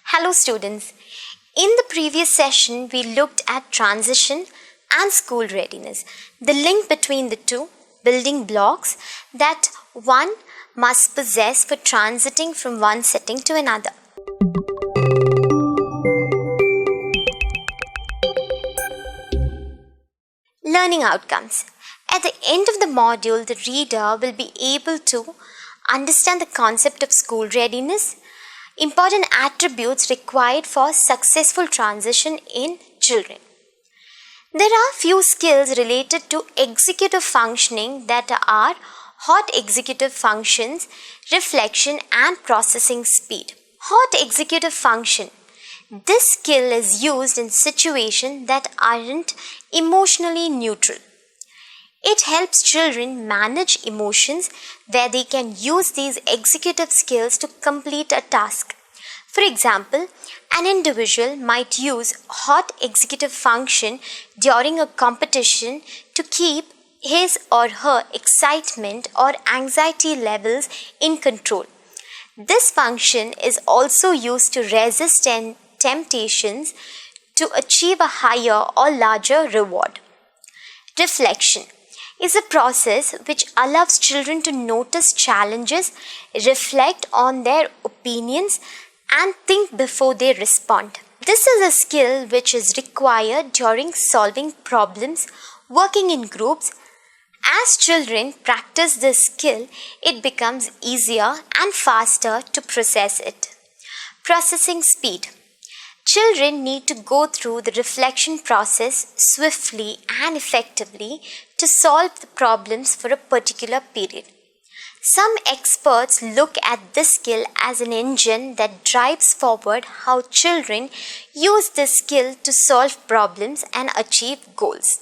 Hello students. In the previous session, we looked at transition and school readiness, the link between the two building blocks that one must possess for transiting from one setting to another. Learning outcomes. At the end of the module, the reader will be able to understand the concept of school readiness, important attributes required for successful transition in children. There are few skills related to executive functioning that are hot executive functions, reflection and processing speed. Hot executive function. This skill is used in situations that aren't emotionally neutral. It helps children manage emotions where they can use these executive skills to complete a task. For example, an individual might use hot executive function during a competition to keep his or her excitement or anxiety levels in control. This function is also used to resist temptations to achieve a higher or larger reward. Reflection is a process which allows children to notice challenges, reflect on their opinions, and think before they respond. This is a skill which is required during solving problems, working in groups. As children practice this skill, it becomes easier and faster to process it. Processing speed. Children need to go through the reflection process swiftly and effectively to solve the problems for a particular period. Some experts look at this skill as an engine that drives forward how children use this skill to solve problems and achieve goals.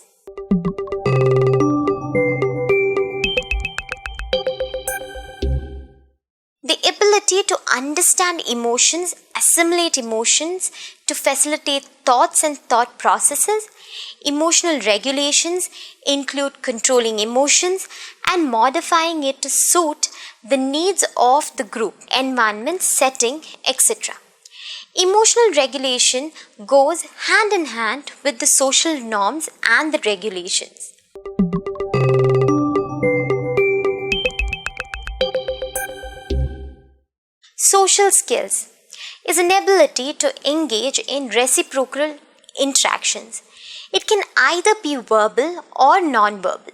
The ability to understand emotions, assimilate emotions, to facilitate thoughts and thought processes. Emotional regulations include controlling emotions and modifying it to suit the needs of the group, environment, setting, etc. Emotional regulation goes hand in hand with the social norms and the regulations. Social skills is an ability to engage in reciprocal interactions. It can either be verbal or non-verbal.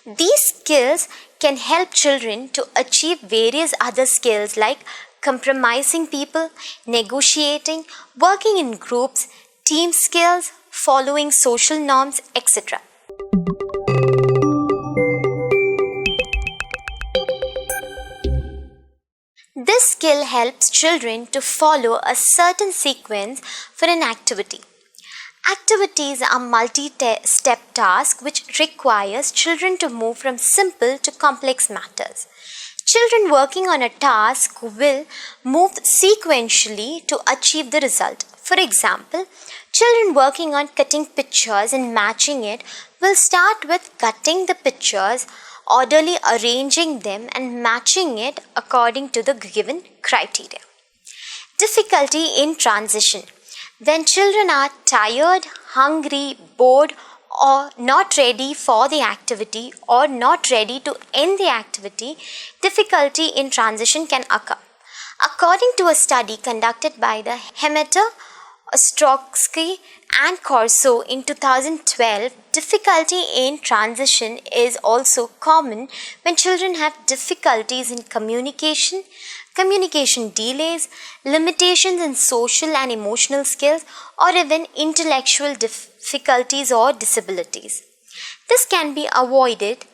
These skills can help children to achieve various other skills like compromising people, negotiating, working in groups, team skills, following social norms, etc. This skill helps children to follow a certain sequence for an activity. Activities are multi-step tasks which requires children to move from simple to complex matters. Children working on a task will move sequentially to achieve the result. For example, children working on cutting pictures and matching it will start with cutting the pictures, orderly arranging them and matching it according to the given criteria. Difficulty in transition. When children are tired, hungry, bored, or not ready for the activity or not ready to end the activity, difficulty in transition can occur. According to a study conducted by the Hemeter, Ostrowski and Corso in 2012, difficulty in transition is also common when children have difficulties in communication, communication delays, limitations in social and emotional skills, or even intellectual difficulties or disabilities. This can be avoided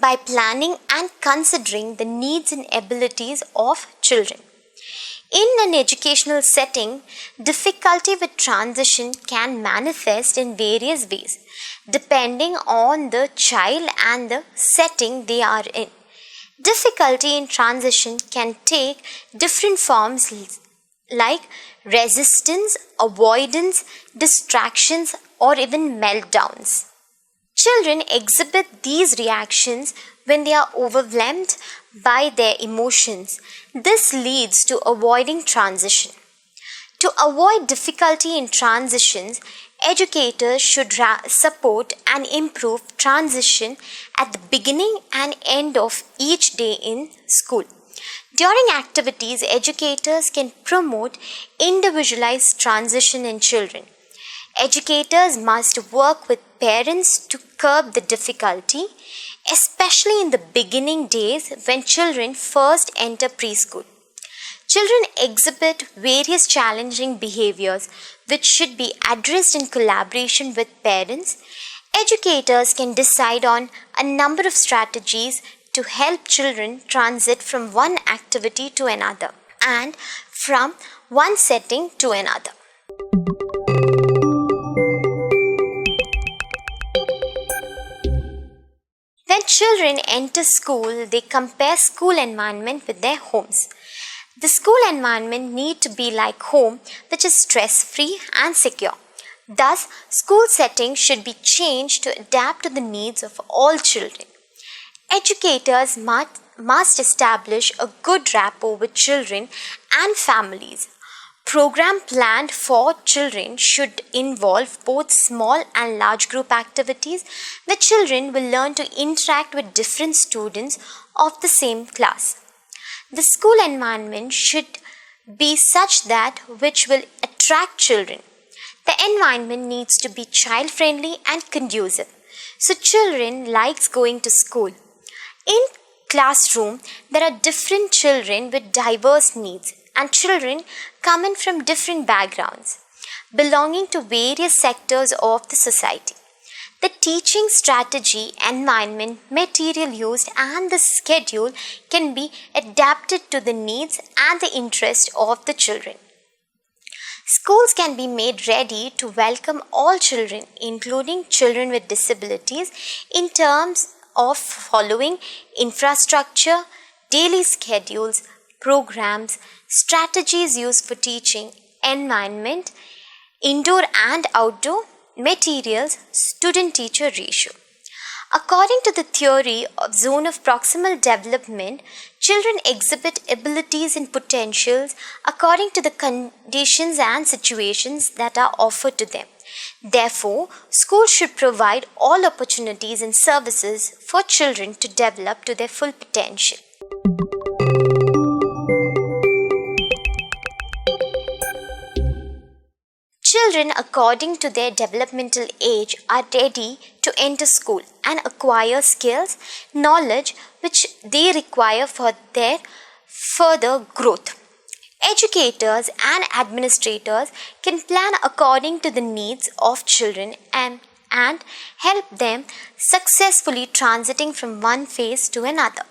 by planning and considering the needs and abilities of children. In an educational setting, difficulty with transition can manifest in various ways, depending on the child and the setting they are in. Difficulty in transition can take different forms like resistance, avoidance, distractions, or even meltdowns. Children exhibit these reactions when they are overwhelmed by their emotions. This leads to avoiding transition. To avoid difficulty in transitions, educators should support and improve transition at the beginning and end of each day in school. During activities, educators can promote individualized transition in children. Educators must work with parents to curb the difficulty, especially in the beginning days when children first enter preschool. Children exhibit various challenging behaviors which should be addressed in collaboration with parents. Educators can decide on a number of strategies to help children transit from one activity to another and from one setting to another. When children enter school, they compare school environment with their homes. The school environment needs to be like home, which is stress-free and secure. Thus, school settings should be changed to adapt to the needs of all children. Educators must establish a good rapport with children and families. Program planned for children should involve both small and large group activities where children will learn to interact with different students of the same class. The school environment should be such that which will attract children. The environment needs to be child-friendly and conducive, so children likes going to school. In classroom, there are different children with diverse needs and children coming from different backgrounds, belonging to various sectors of the society. The teaching strategy, environment, material used and the schedule can be adapted to the needs and the interest of the children. Schools can be made ready to welcome all children, including children with disabilities, in terms of following infrastructure, daily schedules, programs, strategies used for teaching, environment, indoor and outdoor, materials, student-teacher ratio. According to the theory of zone of proximal development, children exhibit abilities and potentials according to the conditions and situations that are offered to them. Therefore, schools should provide all opportunities and services for children to develop to their full potential. Children, according to their developmental age, are ready to enter school and acquire skills, knowledge which they require for their further growth. Educators and administrators can plan according to the needs of children and help them successfully transiting from one phase to another.